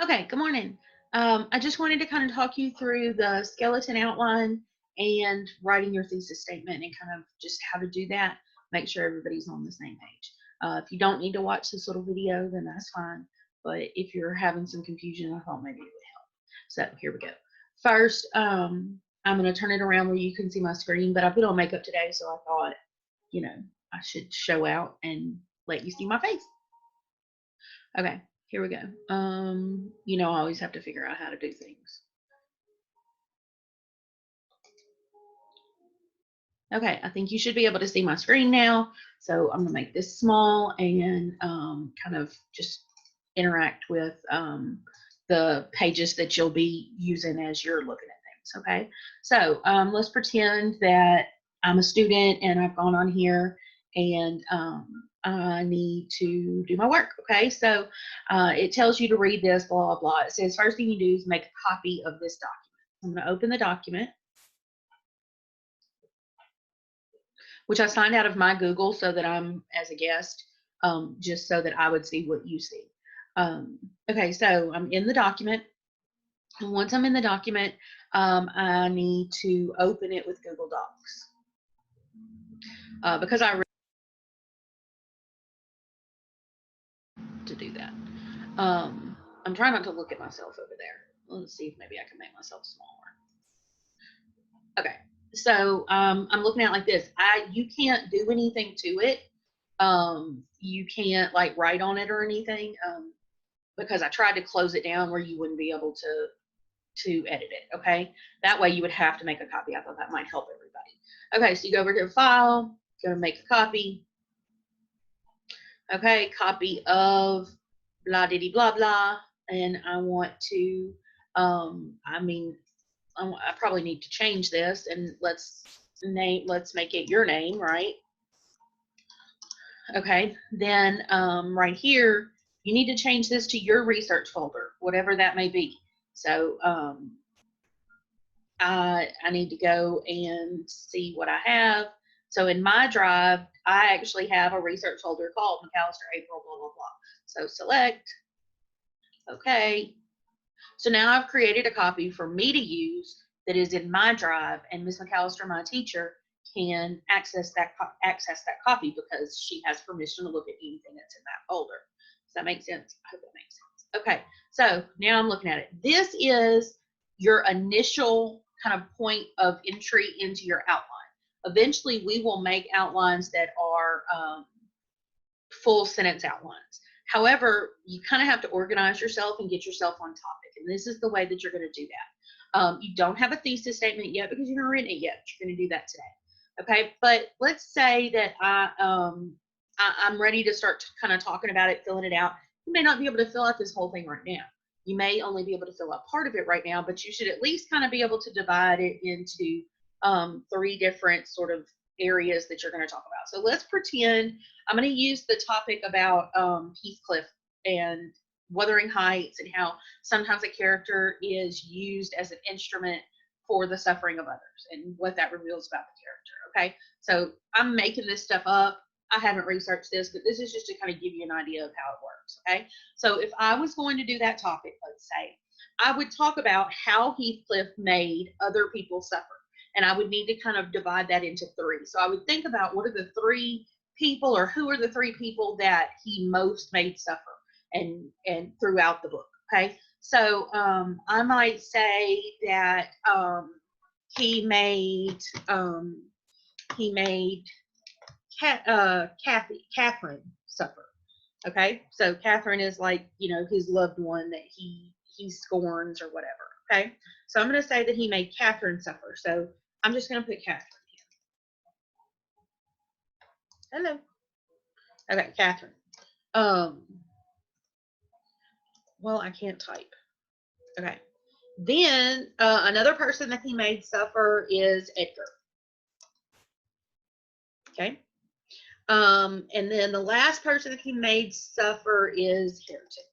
Okay, good morning. I just wanted to kind of talk you through the skeleton outline and writing your thesis statement and kind of just how to do that. Make sure everybody's on the same page. If you don't need to watch this little video, then that's fine. But if you're having some confusion, I thought maybe it would help. So here we go. First, I'm going to turn it around where you can see my screen, but I put on makeup today, so I thought, I should show out and let you see my face. Okay, here we go. I always have to figure out how to do things. Okay, I think you should be able to see my screen now. So I'm gonna make this small and kind of just interact with the pages that you'll be using as you're looking at things, okay? So let's pretend that I'm a student and I've gone on here and I need to do my work, okay? So it tells you to read this, blah, blah, blah. It says first thing you do is make a copy of this document. I'm gonna open the document, which I signed out of my Google so that I'm as a guest, just so that I would see what you see. Okay, so I'm in the document. And once I'm in the document, I need to open it with Google Docs. Because I to do that. I'm trying not to look at myself over there. Let's see if maybe I can make myself smaller. Okay, so I'm looking at it like this. You can't do anything to it. You can't like write on it or anything, because I tried to close it down where you wouldn't be able to edit it. Okay, that way you would have to make a copy. I thought that might help everybody. Okay, so you go over to File, go to Make a Copy. Okay, copy of blah diddy blah blah, and I want to. I probably need to change this, and let's make it your name, right? Okay, then right here, you need to change this to your research folder, whatever that may be. So I need to go and see what I have. So in my drive, I actually have a research folder called McAllister April, blah, blah, blah. So select, okay. So now I've created a copy for me to use that is in my drive, and Ms. McAllister, my teacher, can access that copy because she has permission to look at anything that's in that folder. Does that make sense? I hope that makes sense. Okay, so now I'm looking at it. This is your initial kind of point of entry into your outline. Eventually, we will make outlines that are full sentence outlines. However, you kind of have to organize yourself and get yourself on topic. And this is the way that you're going to do that. You don't have a thesis statement yet because you haven't written it yet. You're going to do that today. Okay, but let's say that I'm ready to start kind of talking about it, filling it out. You may not be able to fill out this whole thing right now. You may only be able to fill out part of it right now, but you should at least kind of be able to divide it into 3 different sort of areas that you're going to talk about. So let's pretend I'm going to use the topic about Heathcliff and Wuthering Heights and how sometimes a character is used as an instrument for the suffering of others and what that reveals about the character. Okay, so I'm making this stuff up. I haven't researched this, but this is just to kind of give you an idea of how it works. Okay, so if I was going to do that topic, let's say, I would talk about how Heathcliff made other people suffer. And I would need to kind of divide that into 3. So I would think about what are the 3 people, or who are the 3 people that he most made suffer and throughout the book. Okay, so I might say that he made Catherine suffer. Okay, so Catherine is like, his loved one that he scorns or whatever. Okay, so I'm going to say that he made Catherine suffer. So I'm just going to put Catherine here. Hello. Okay, Catherine. Well, I can't type. Okay. Then another person that he made suffer is Edgar. Okay. And then the last person that he made suffer is Heretic.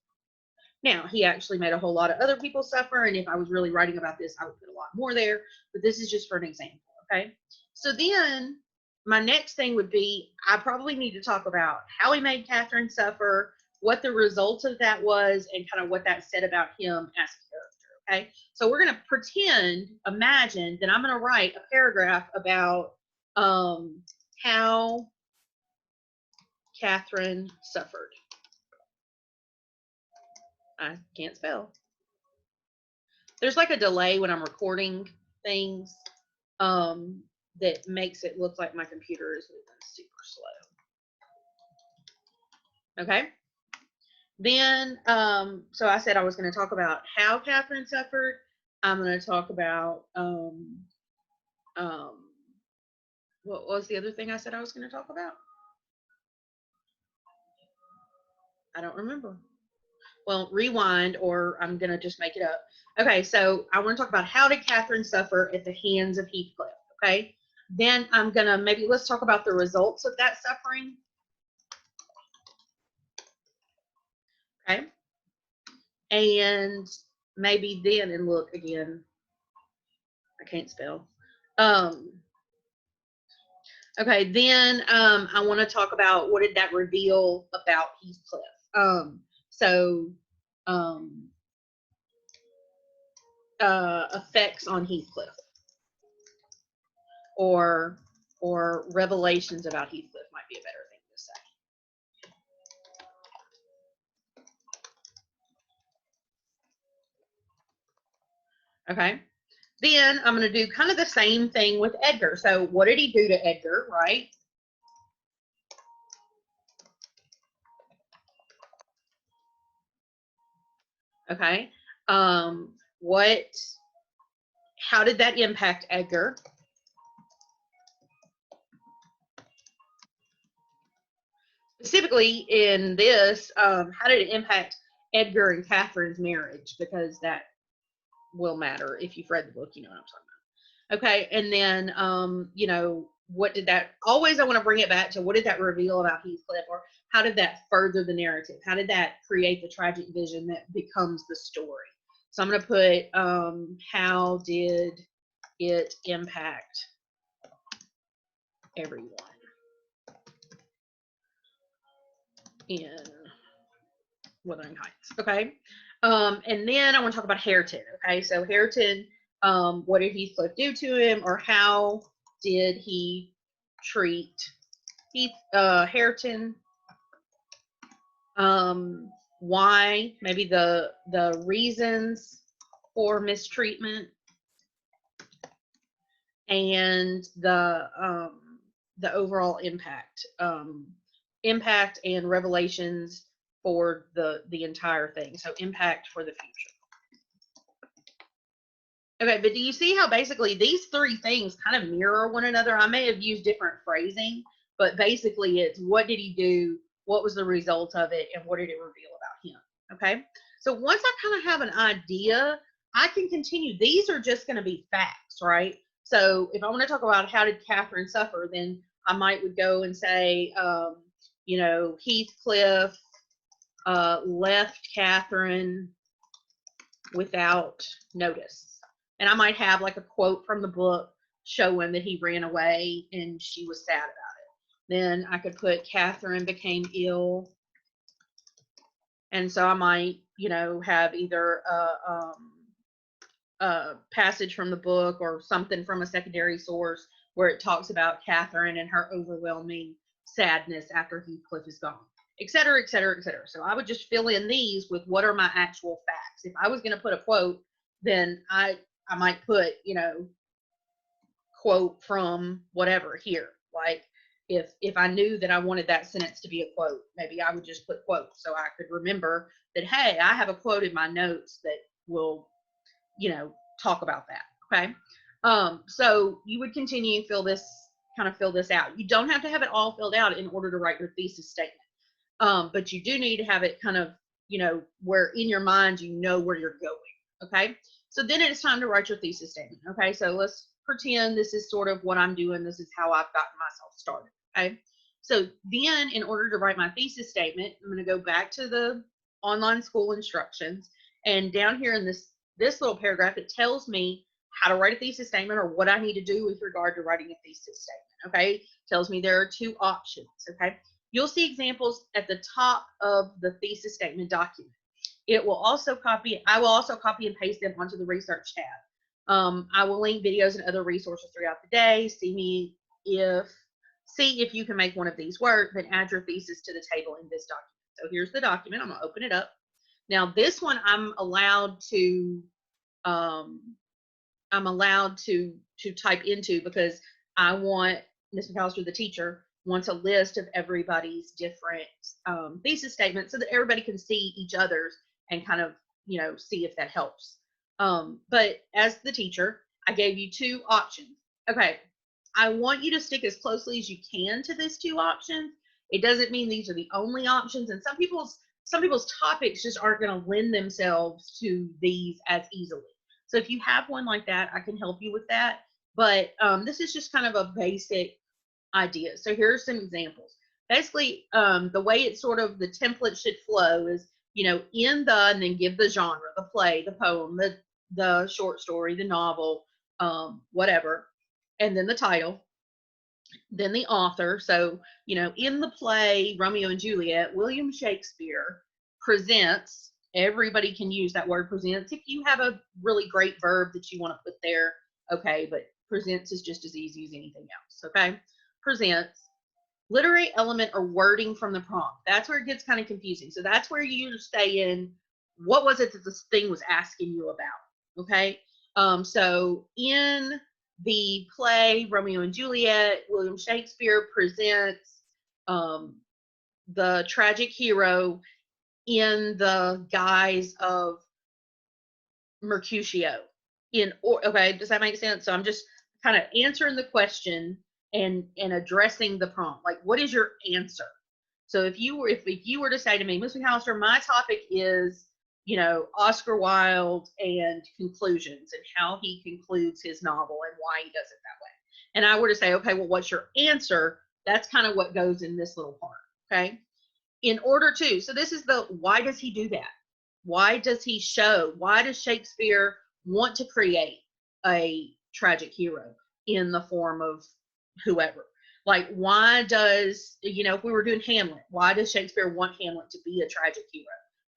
Now, he actually made a whole lot of other people suffer, and if I was really writing about this, I would put a lot more there, but this is just for an example, okay? So then my next thing would be, I probably need to talk about how he made Catherine suffer, what the result of that was, and kind of what that said about him as a character. Okay, so we're going to imagine that I'm going to write a paragraph about how Catherine suffered. I can't spell. There's like a delay when I'm recording things that makes it look like my computer is moving super slow. Okay. Then, so I said I was going to talk about how Catherine suffered. I'm going to talk about what was the other thing I said I was going to talk about? I don't remember. Well, rewind, or I'm going to just make it up. Okay, so I want to talk about how did Catherine suffer at the hands of Heathcliff. Okay, then I'm going to let's talk about the results of that suffering. Okay, and maybe then, and look again, I can't spell. Okay, then I want to talk about what did that reveal about Heathcliff. Effects on Heathcliff, or revelations about Heathcliff might be a better thing to say. Okay, then I'm going to do kind of the same thing with Edgar. So what did he do to Edgar, right? Okay, how did that impact Edgar? Specifically in this, how did it impact Edgar and Catherine's marriage? Because that will matter. If you've read the book, you know what I'm talking about. Okay, and then what did that always, I want to bring it back to what did that reveal about Heathcliff, or how did that further the narrative? How did that create the tragic vision that becomes the story? So I'm going to put how did it impact everyone in Wuthering Heights. Okay, and then I want to talk about Hareton. Okay, so Hareton, what did Heathcliff do to him, or how did he treat Hareton? Why? Maybe the reasons for mistreatment, and the overall impact, and revelations for the entire thing. So impact for the future. Okay, but do you see how basically these three things kind of mirror one another? I may have used different phrasing, but basically it's what did he do, what was the result of it, and what did it reveal about him? Okay, so once I kind of have an idea, I can continue. These are just going to be facts, right? So if I want to talk about how did Catherine suffer, then I would go and say, Heathcliff left Catherine without notice. And I might have like a quote from the book showing that he ran away and she was sad about it. Then I could put Catherine became ill. And so I might, have either a passage from the book or something from a secondary source where it talks about Catherine and her overwhelming sadness after Heathcliff is gone, et cetera, et cetera, et cetera. So I would just fill in these with what are my actual facts. If I was going to put a quote, then I might put, quote from whatever here. Like if I knew that I wanted that sentence to be a quote, maybe I would just put quote so I could remember that, hey, I have a quote in my notes that will, talk about that. Okay. So you would continue fill this out. You don't have to have it all filled out in order to write your thesis statement. But you do need to have it kind of, where in your mind, where you're going. Okay. So then it's time to write your thesis statement. Okay. So let's pretend this is sort of what I'm doing. This is how I've gotten myself started. Okay. So then in order to write my thesis statement, I'm going to go back to the online school instructions, and down here in this little paragraph, it tells me how to write a thesis statement or what I need to do with regard to writing a thesis statement. Okay. It tells me there are two options. Okay. You'll see examples at the top of the thesis statement document. I will also copy and paste them onto the research tab. I will link videos and other resources throughout the day. See if you can make one of these work, then add your thesis to the table in this document. So here's the document. I'm going to open it up. Now this one I'm allowed to type into because I want Ms. McAllister, the teacher, wants a list of everybody's different thesis statements so that everybody can see each other's and kind of, see if that helps. But as the teacher, I gave you 2 options. Okay, I want you to stick as closely as you can to these 2 options. It doesn't mean these are the only options, and some people's topics just aren't going to lend themselves to these as easily. So if you have one like that, I can help you with that. But this is just kind of a basic idea. So here are some examples. Basically, the way it's sort of the template should flow is, in the, and then give the genre, the play, the poem, the short story, the novel, whatever, and then the title, then the author. So, in the play Romeo and Juliet, William Shakespeare presents. Everybody can use that word presents. If you have a really great verb that you want to put there, okay, but presents is just as easy as anything else, okay? Presents literary element or wording from the prompt. That's where it gets kind of confusing. So that's where you stay in, what was it that this thing was asking you about, okay? So in the play Romeo and Juliet, William Shakespeare presents the tragic hero in the guise of Mercutio. Okay, does that make sense? So I'm just kind of answering the question and addressing the prompt. Like, what is your answer? So if you were to say to me, Ms. McAllister, my topic is, Oscar Wilde and conclusions and how he concludes his novel and why he does it that way. And I were to say, okay, well, what's your answer? That's kind of what goes in this little part. Okay. In order to, so this is why does he do that? Why does Shakespeare want to create a tragic hero in the form of whoever? Like, why does, if we were doing Hamlet, why does Shakespeare want Hamlet to be a tragic hero?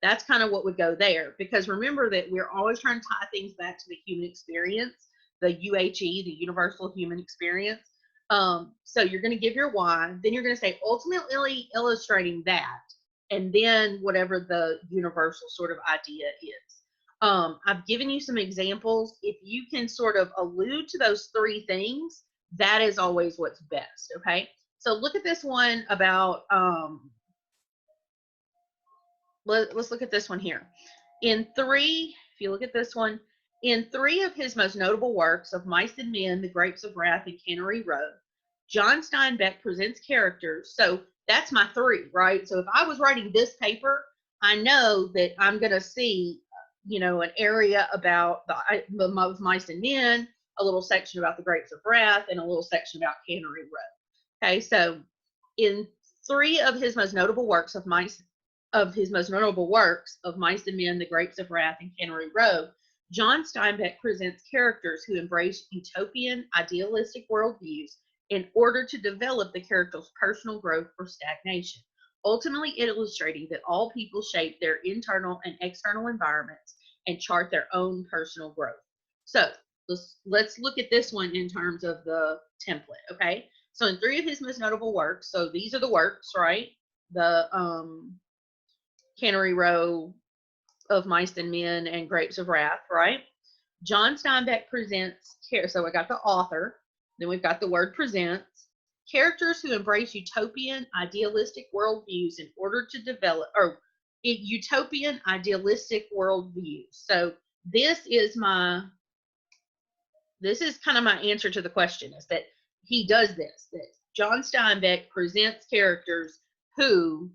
That's kind of what would go there, because remember that we're always trying to tie things back to the human experience, the UHE, the universal human experience. So you're going to give your why, then you're going to say ultimately illustrating that, and then whatever the universal sort of idea is. I've given you some examples. If you can sort of allude to those 3 things, that is always what's best, okay? So look at this one about, let's look at this one here. If you look at this one, in 3 of his most notable works of Mice and Men, The Grapes of Wrath, and Cannery Row, John Steinbeck presents characters. So that's my 3, right? So if I was writing this paper, I know that I'm going to see, an area about the Mice and Men, a little section about The Grapes of Wrath, and a little section about Cannery Row. Okay, so in 3 of his most notable works of Mice and Men, The Grapes of Wrath, and Cannery Row, John Steinbeck presents characters who embrace utopian, idealistic worldviews in order to develop the character's personal growth or stagnation, ultimately illustrating that all people shape their internal and external environments and chart their own personal growth. So let's look at this one in terms of the template, okay? So in 3 of his most notable works, so these are the works, right? The Cannery Row, of Mice and Men, and Grapes of Wrath, right? John Steinbeck presents, so we got the author, then we've got the word presents, characters who embrace utopian, idealistic worldviews in order to develop, utopian, idealistic worldviews. So this is kind of my answer to the question, is that he does this, that John Steinbeck presents characters who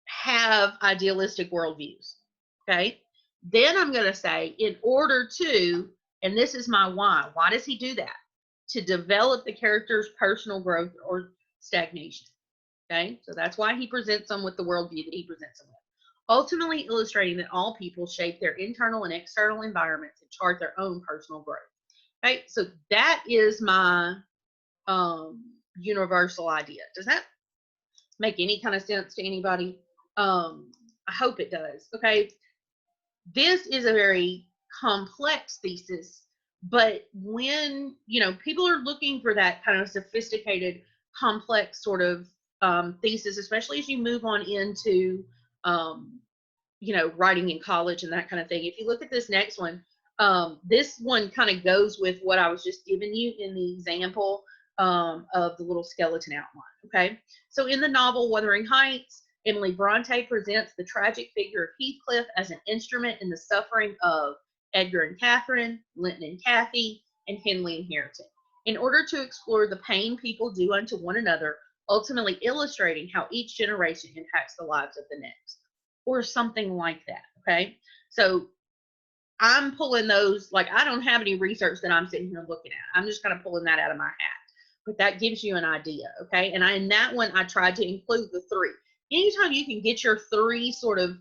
have idealistic worldviews. Okay. Then I'm going to say, in order to, and this is my why. Why does he do that? To develop the character's personal growth or stagnation. Okay. So that's why he presents them with the worldview that he presents them with. Ultimately illustrating that all people shape their internal and external environments and chart their own personal growth. Okay. So that is my universal idea. Does that make any kind of sense to anybody? I hope it does. Okay. This is a very complex thesis, but when, people are looking for that kind of sophisticated, complex sort of thesis, especially as you move on into, um, writing in college and that kind of thing. If you look at this next one, this one kind of goes with what I was just giving you in the example of the little skeleton outline. Okay. So in the novel Wuthering Heights, Emily Bronte presents the tragic figure of Heathcliff as an instrument in the suffering of Edgar and Catherine, Linton and Kathy, and Henley and Hareton, in order to explore the pain people do unto one another, ultimately illustrating how each generation impacts the lives of the next, or something like that. Okay. So I'm pulling those, like, I don't have any research that I'm sitting here looking at. I'm just kind of pulling that out of my hat. But that gives you an idea. Okay. And in that one, I tried to include the three. Anytime you can get your three sort of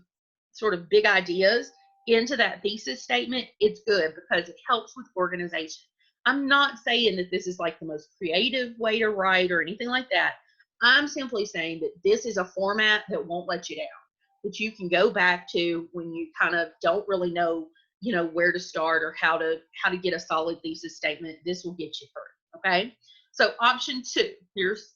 big ideas into that thesis statement, it's good because it helps with organization. I'm not saying that this is like the most creative way to write or anything like that. I'm simply saying that this is a format that won't let you down, that you can go back to when you kind of don't really know, where to start or how to get a solid thesis statement. This will get you through. Okay. So option 2,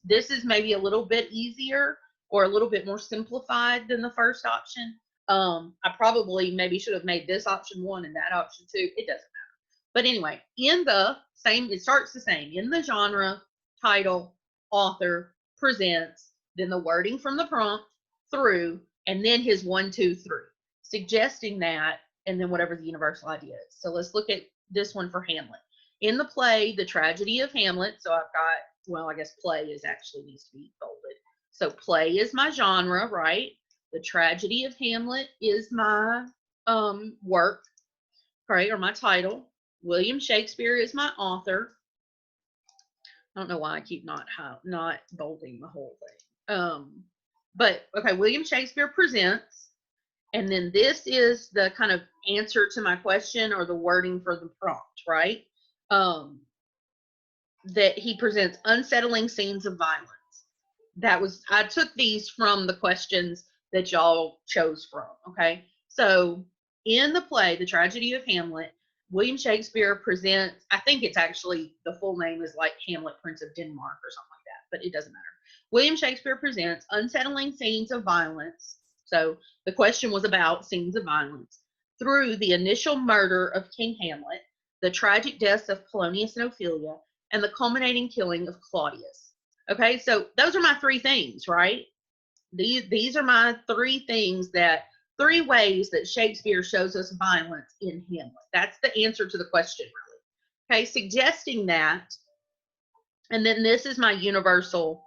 this is maybe a little bit easier or a little bit more simplified than the first option. I probably maybe should have made this option 1 and that option 2. It doesn't matter. But anyway, in the same, it starts the same. In the genre, title, author, presents, then the wording from the prompt, through, and then his 1, 2, 3, suggesting that, and then whatever the universal idea is. So let's look at this one for Hamlet. In the play, The Tragedy of Hamlet, so I've got, well, I guess play is actually needs to be folded. So play is my genre, right? The Tragedy of Hamlet is my work, right, or my title. William Shakespeare is my author. I don't know why I keep not bolding the whole thing. But okay, William Shakespeare presents, and then this is the kind of answer to my question or the wording for the prompt, right? That he presents unsettling scenes of violence. I took these from the questions that y'all chose from. Okay. So in the play, The Tragedy of Hamlet, William Shakespeare presents, I think it's actually, the full name is like Hamlet, Prince of Denmark or something like that, but it doesn't matter. William Shakespeare presents unsettling scenes of violence. So the question was about scenes of violence through the initial murder of King Hamlet, the tragic deaths of Polonius and Ophelia, and the culminating killing of Claudius. Okay, so those are my 3 things, right? These are my 3 things, that 3 ways that Shakespeare shows us violence in Hamlet. That's the answer to the question, really. Okay, suggesting that, and then this is my universal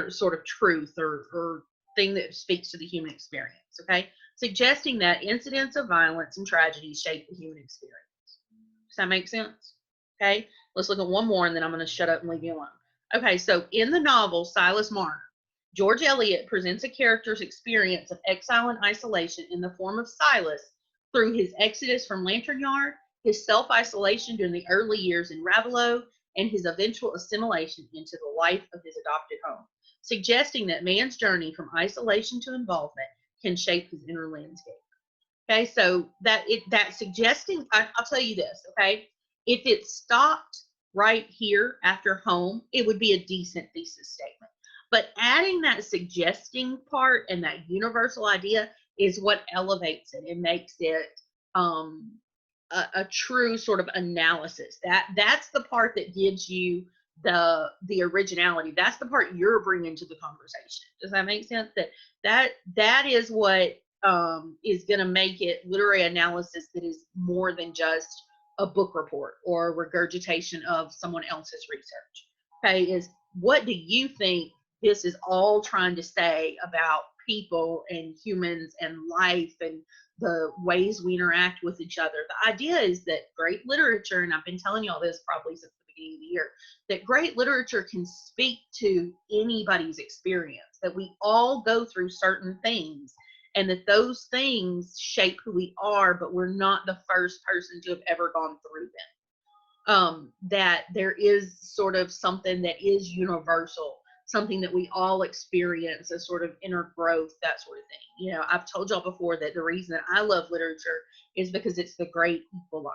sort of truth or thing that speaks to the human experience. Okay, suggesting that incidents of violence and tragedy shape the human experience. Does that make sense? Okay, let's look at one more and then I'm going to shut up and leave you alone. Okay, so in the novel Silas Marner, George Eliot presents a character's experience of exile and isolation in the form of Silas through his exodus from Lantern Yard, his self-isolation during the early years in Raveloe, and his eventual assimilation into the life of his adopted home, suggesting that man's journey from isolation to involvement can shape his inner landscape. Okay, so that suggesting, I'll tell you this, okay? If it stopped right here after home, it would be a decent thesis statement. But adding that suggesting part and that universal idea is what elevates it and makes it a true sort of analysis. That's the part that gives you the originality. That's the part you're bringing to the conversation. Does that make sense? That is what is going to make it literary analysis that is more than just a book report or a regurgitation of someone else's research. Okay, is what do you think this is all trying to say about people and humans and life and the ways we interact with each other? The idea is that great literature, and I've been telling you all this probably since the beginning of the year, that great literature can speak to anybody's experience, that we all go through certain things, and that those things shape who we are, but we're not the first person to have ever gone through them. That there is sort of something that is universal, something that we all experience, a sort of inner growth, that sort of thing. You know, I've told y'all before that the reason that I love literature is because it's the great equalizer.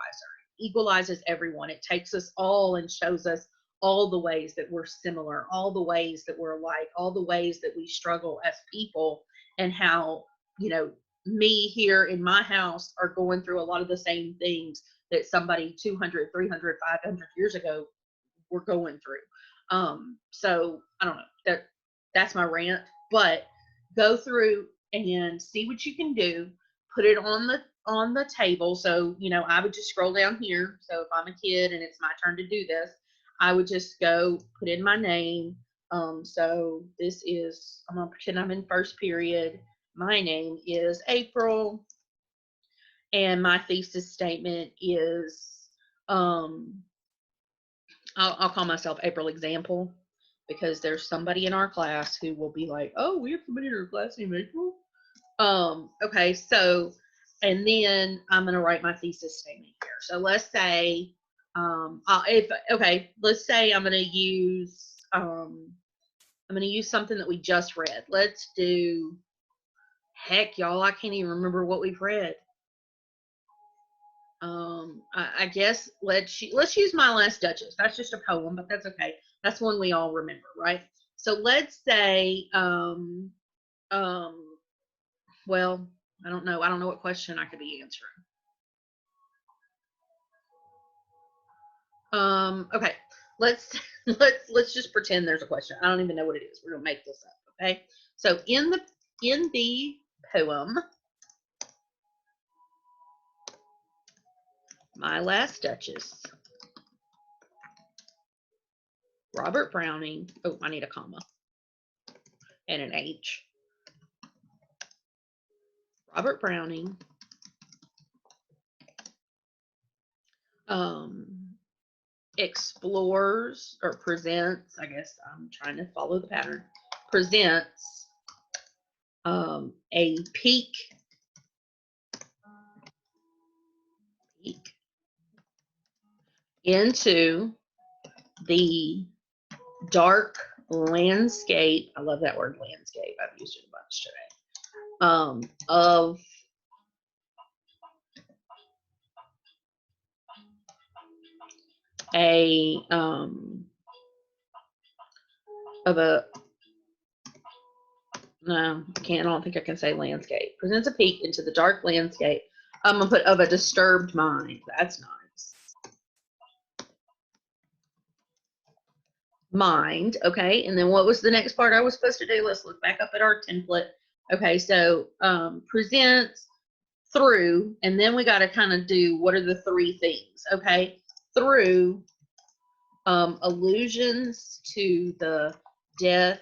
It equalizes everyone. It takes us all and shows us all the ways that we're similar, all the ways that we're alike, all the ways that we struggle as people, and how, you know, me here in my house are going through a lot of the same things that somebody 200, 300, 500 years ago were going through. So I don't know, that's my rant, but go through and see what you can do, put it on the table. So, you know, I would just scroll down here. So if I'm a kid and it's my turn to do this, I would just go put in my name. So this is, I'm gonna pretend I'm in first period. My name is April, and my thesis statement is, I'll call myself April Example, because there's somebody in our class who will be like, oh, we have somebody in our class named April. Okay, so, and then I'm going to write my thesis statement here. So let's say, let's say I'm going to use, something that we just read. Let's do, heck, y'all, I can't even remember what we've read. I guess let's use My Last Duchess. That's just a poem, but that's okay. That's one we all remember, right? So let's say, well, I don't know what question I could be answering. Okay, let's just pretend there's a question. I don't even know what it is. We're gonna make this up, okay? So in the poem My Last Duchess, Robert Browning, oh, I need a comma and an H. Robert Browning explores or presents, I guess I'm trying to follow the pattern, presents a peek into the dark landscape. I love that word, landscape. I've used it a bunch today. Of a no, I don't think I can say landscape. Presents a peek into the dark landscape. I'm gonna put of a disturbed mind. That's nice. Mind, okay. And then what was the next part I was supposed to do? Let's look back up at our template. Okay, so presents through, and then we got to kind of do what are the three things, okay? Through allusions to the death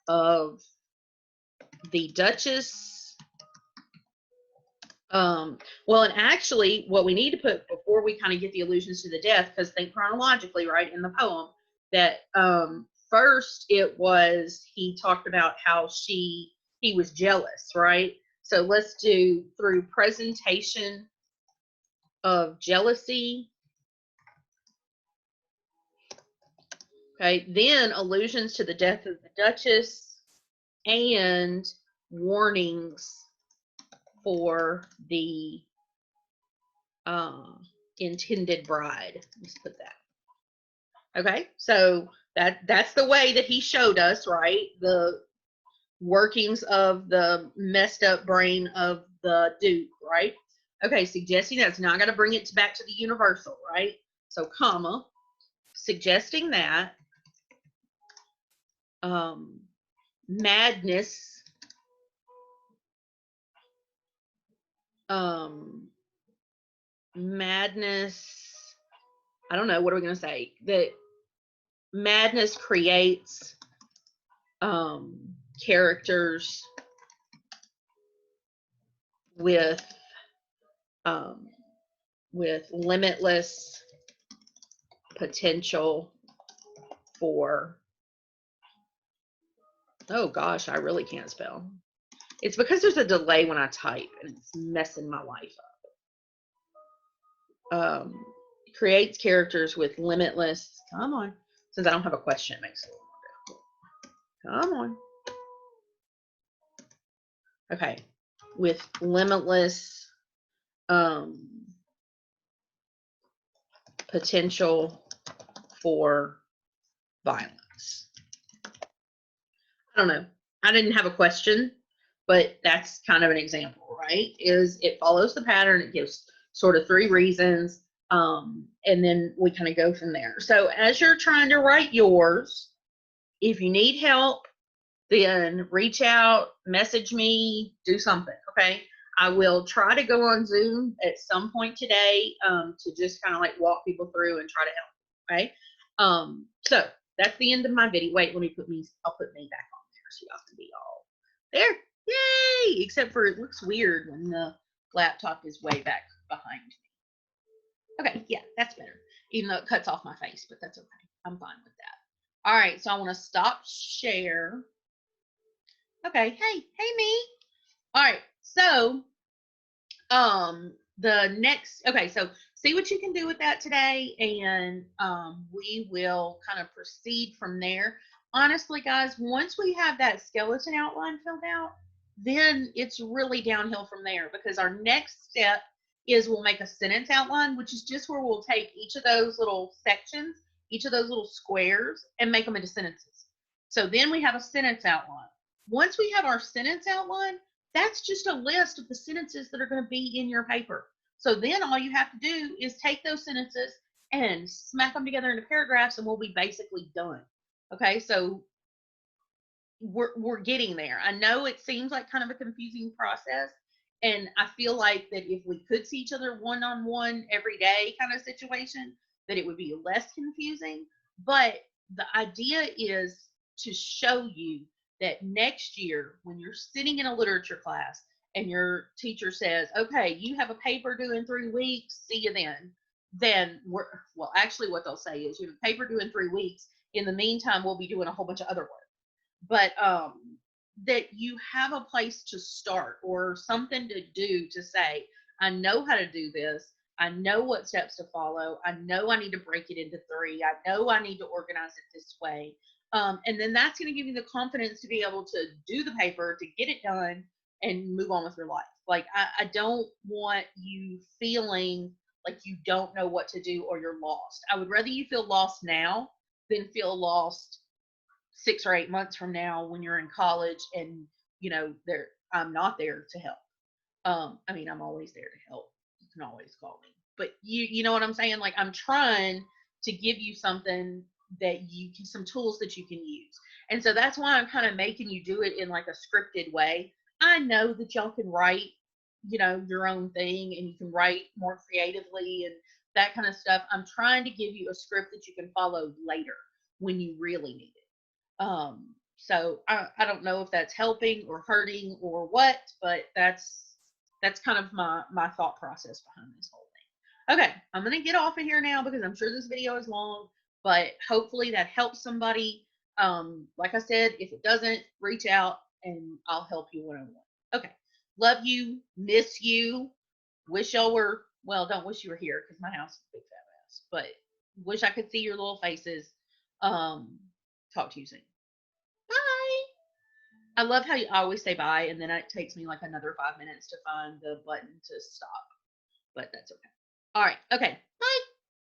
of the Duchess. Well, and actually, what we need to put before we kind of get the allusions to the death, because think chronologically, right, in the poem, that first it was, he talked about how he was jealous, right? So let's do through presentation of jealousy. Okay, then allusions to the death of the Duchess and warnings for the intended bride. Let's put that. Okay, so that's the way that he showed us, right? The workings of the messed up brain of the Duke, right? Okay, suggesting that's not going to bring it back to the universal, right? So comma, suggesting that madness madness, I don't know, what are we going to say? That madness creates characters with limitless potential for, oh gosh, I really can't spell. It's because there's a delay when I type and it's messing my life up. Creates characters with limitless, come on, since I don't have a question, it makes it a little more difficult. Come on. Okay. With limitless potential for violence. I don't know. I didn't have a question, but that's kind of an example, right? Is it follows the pattern, it gives sort of 3 reasons, and then we kind of go from there. So as you're trying to write yours, if you need help, then reach out, message me, do something, okay? I will try to go on Zoom at some point today to just kind of like walk people through and try to help, okay? So that's the end of my video. Wait, I'll put me back on there so y'all can be all there. Yay! Except for it looks weird when the laptop is way back behind me. Okay, yeah, that's better. Even though it cuts off my face, but that's okay. I'm fine with that. All right, so I want to stop share. Okay, hey me. All right, so the next, okay, so see what you can do with that today, and we will kind of proceed from there. Honestly, guys, once we have that skeleton outline filled out, then it's really downhill from there, because our next step is we'll make a sentence outline, which is just where we'll take each of those little sections, each of those little squares, and make them into sentences. So then we have a sentence outline. Once we have our sentence outline, that's just a list of the sentences that are going to be in your paper. So then all you have to do is take those sentences and smack them together into paragraphs, and we'll be basically done. Okay, so we're getting there. I know it seems like kind of a confusing process, and I feel like that if we could see each other one-on-one every day kind of situation, that it would be less confusing. But the idea is to show you that next year, when you're sitting in a literature class and your teacher says, okay, you have a paper due in 3 weeks, see you then well, actually what they'll say is, you have a paper due in 3 weeks. In the meantime, we'll be doing a whole bunch of other work. But that you have a place to start or something to do to say, I know how to do this. I know what steps to follow. I know I need to break it into 3. I know I need to organize it this way. And then that's going to give you the confidence to be able to do the paper, to get it done, and move on with your life. Like, I don't want you feeling like you don't know what to do or you're lost. I would rather you feel lost now than feel lost 6 or 8 months from now when you're in college and I'm not there to help. I mean, I'm always there to help. You can always call me. But you know what I'm saying? Like, I'm trying to give you something that you can, some tools that you can use. And so that's why I'm kind of making you do it in like a scripted way. I know that y'all can write, your own thing, and you can write more creatively and that kind of stuff. I'm trying to give you a script that you can follow later when you really need it. So I don't know if that's helping or hurting or what, but that's kind of my thought process behind this whole thing. Okay, I'm gonna get off of here now because I'm sure this video is long, but hopefully that helps somebody. Like I said, if it doesn't, reach out and I'll help you one-on-one. Okay, love you, miss you, wish y'all were, well, don't wish you were here because my house is a big fat mess, but wish I could see your little faces. Talk to you soon. Bye. I love how you always say bye, and then it takes me like another 5 minutes to find the button to stop, but that's okay. All right. Okay. Bye.